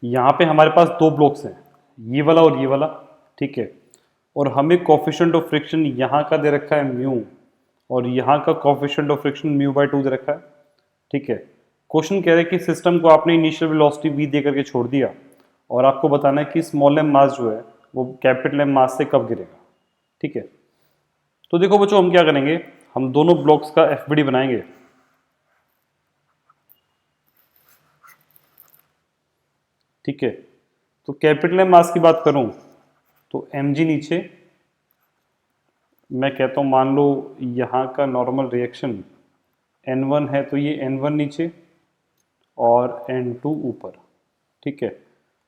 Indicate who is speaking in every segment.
Speaker 1: यहाँ पे हमारे पास दो ब्लॉक्स हैं, ये वाला और ये वाला, ठीक है। और हमें कोफिशिएंट ऑफ फ्रिक्शन यहाँ का दे रखा है म्यू, और यहाँ का coefficient of friction mu by 2 दे रखा है, ठीक है। क्वेश्चन कह रहा है कि सिस्टम को आपने इनिशियल वेलोसिटी v दे करके छोड़ दिया और आपको बताना है कि स्मॉल एम मास जो है वो कैपिटल एम मास से कब गिरेगा, ठीक है। तो देखो बच्चों, हम क्या करेंगे, हम दोनों ब्लॉक्स का एफबीडी बनाएंगे। ठीक है, तो कैपिटल एम मास की बात करूं तो एम जी नीचे, मैं कहता हूं मान लो यहाँ का नॉर्मल रिएक्शन N1 है तो ये N1 नीचे और N2 ऊपर, ठीक है।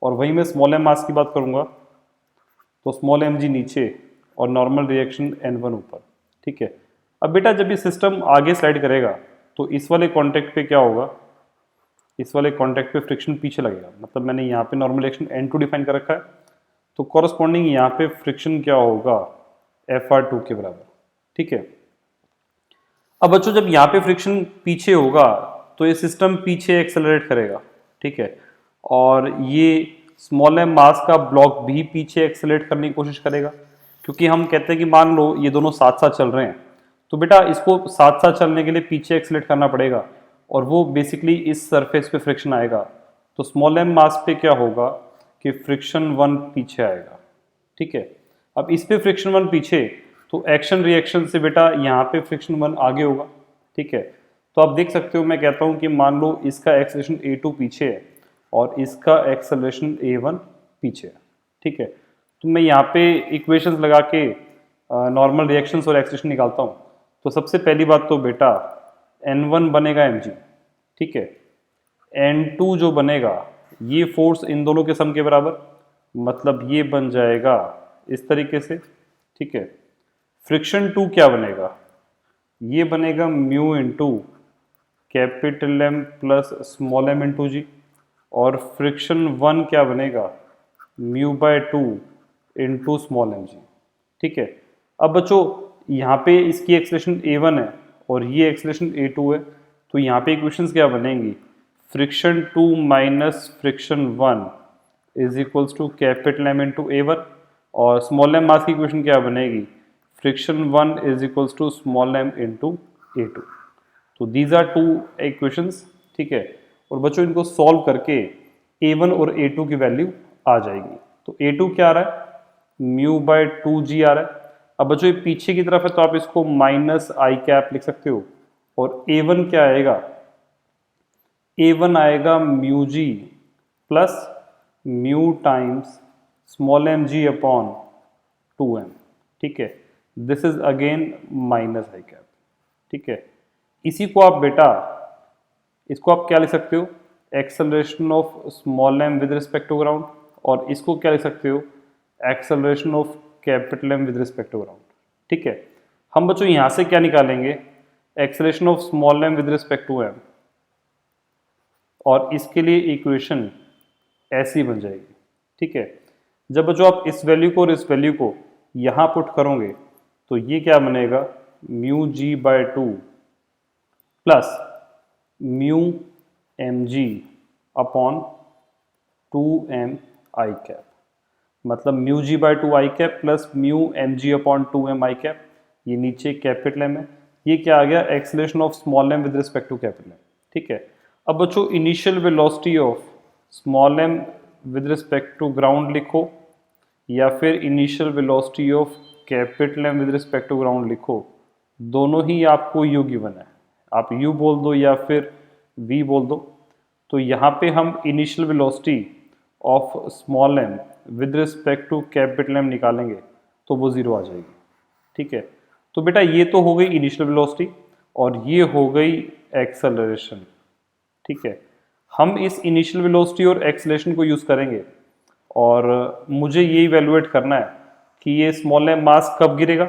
Speaker 1: और वहीं मैं स्मॉल एम मास की बात करूंगा तो स्मॉल एम जी नीचे और नॉर्मल रिएक्शन N1 ऊपर, ठीक है। अब बेटा जब ये सिस्टम आगे स्लाइड करेगा तो इस वाले कॉन्टैक्ट पे क्या होगा, इस वाले कॉन्टैक्ट पे फ्रिक्शन पीछे लगेगा, मतलब मैंने यहाँ पे नॉर्मल रिएक्शन N2 डिफाइन कर रखा है, तो कॉरस्पॉन्डिंग यहाँ पे फ्रिक्शन क्या होगा, FR2 के बराबर, ठीक है। अब बच्चों जब यहाँ पे फ्रिक्शन पीछे होगा तो ये सिस्टम पीछे एक्सेलरेट करेगा, ठीक है। और ये स्मॉल एम मास का ब्लॉक भी पीछे एक्सेलरेट करने की कोशिश करेगा, क्योंकि हम कहते हैं कि मान लो ये दोनों साथ साथ चल रहे हैं, तो बेटा इसको साथ साथ चलने के लिए पीछे एक्सेलरेट करना पड़ेगा, और वो बेसिकली इस सरफेस पे फ्रिक्शन आएगा। तो स्मॉल एम मास पे क्या होगा कि फ्रिक्शन 1 पीछे आएगा, ठीक है। अब इस पे फ्रिक्शन 1 पीछे, तो एक्शन रिएक्शन से बेटा यहाँ पे फ्रिक्शन 1 आगे होगा, ठीक है। तो आप देख सकते हो, मैं कहता हूँ कि मान लो इसका एक्सेलरेशन A2 पीछे है और इसका एक्सेलरेशन A1 पीछे है, ठीक है। तो मैं यहाँ पे इक्वेशंस लगा के नॉर्मल रिएक्शंस और एक्सेलरेशन निकालता हूँ। तो सबसे पहली बात तो बेटा N1 बनेगा mg, ठीक है। N2 जो बनेगा ये फोर्स इन दोनों के सम के बराबर, मतलब ये बन जाएगा इस तरीके से, ठीक है। फ्रिक्शन 2 क्या बनेगा, ये बनेगा mu into capital M plus small M into G, और फ्रिक्शन 1 क्या बनेगा, mu by 2 into small M G, ठीक है। अब बच्चों यहाँ पे इसकी एक्सेलरेशन A1 है और ये एक्सेलरेशन A2 है, तो यहाँ पे इक्वेशंस क्या बनेंगी, friction 2 minus friction 1 is equals to capital M into A1, और स्मॉल एम मास की इक्वेशन क्या बनेगी, friction 1 is equals to small M into A2। तो दीज आर टू इक्वेशंस, ठीक है। और बच्चों इनको सॉल्व करके A1 और A2 की वैल्यू आ जाएगी। तो A2 क्या आ रहा है, म्यू बाय 2g आ रहा है। अब बच्चों ये पीछे की तरफ है तो आप इसको माइनस आई कैप लिख सकते हो, और A1 क्या आएगा, A1 आएगा mu G plus mu times small M G upon 2m, ठीक है। This is again minus I cap, ठीक है। इसी को आप बेटा, इसको आप क्या लिख सकते हो, acceleration of small M with respect to ground, और इसको क्या लिख सकते हो, acceleration of capital M with respect to ground, ठीक है। हम बच्चों यहाँ से क्या निकालेंगे, acceleration of small M with respect to M, और इसके लिए इक्वेशन ऐसी बन जाएगी, ठीक है। जब बच्चों आप इस वैल्यू को और इस वैल्यू को यहाँ पुट करोगे तो ये क्या बनेगा, mu G by 2 plus mu M G upon 2m I cap, मतलब mu G by 2 I cap plus mu M G upon 2m I cap, ये नीचे कैपिटल एम है, ये क्या आ गया, acceleration of small M with respect to capital M, ठीक है। अब बच्चों initial velocity of small M with respect to ground लिखो, या फिर initial velocity of capital M with respect to ground लिखो, दोनों ही आपको यू गिवन है, आप यू बोल दो या फिर वी बोल दो। तो यहाँ पे हम initial velocity of small M with respect to capital M निकालेंगे तो वो 0 आ जाएगी, ठीक है। तो बेटा ये तो हो गई इनिशियल वेलोसिटी और ये हो गई एक्सेलरेशन, ठीक है। हम इस इनिशियल वेलोसिटी और एक्सेलरेशन को यूज़ करेंगे, और मुझे ये इवेलुएट करना है कि ये स्मॉल एम मास कब गिरेगा।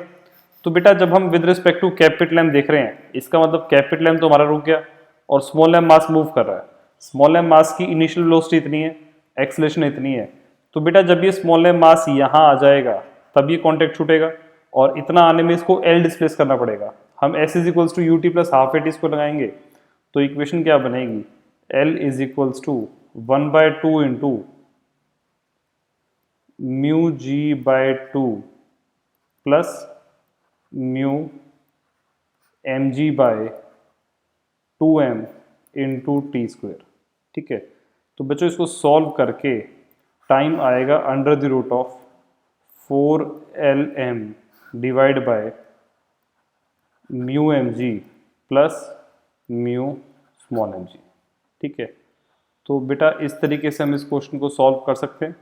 Speaker 1: तो बेटा जब हम with respect to capital M देख रहे हैं, इसका मतलब कैपिटल एम तो हमारा रुक गया और स्मॉल एम मास मूव कर रहा है। स्मॉल एम मास की इनिशियल वेलोसिटी इतनी है, एक्सेलरेशन इतनी है, तो बेटा जब ये स्मॉल एम मास यहाँ आ जाएगा तब ये कॉन्टैक्ट छूटेगा, और इतना आने में इसको एल डिस्प्लेस करना पड़ेगा। हम S is equals to U T plus half A T इसको लगाएंगे, तो इक्वेशन क्या बनेगी, L is equals to 1/2 into mu G by 2 plus mu M G by 2m into T square. ठीक है, तो बच्चों इसको सॉल्व करके टाइम आएगा under the root of 4lm divide by mu M G plus mu small M G. ठीक है, तो बेटा इस तरीके से हम इस क्वेश्चन को सॉल्व कर सकते हैं।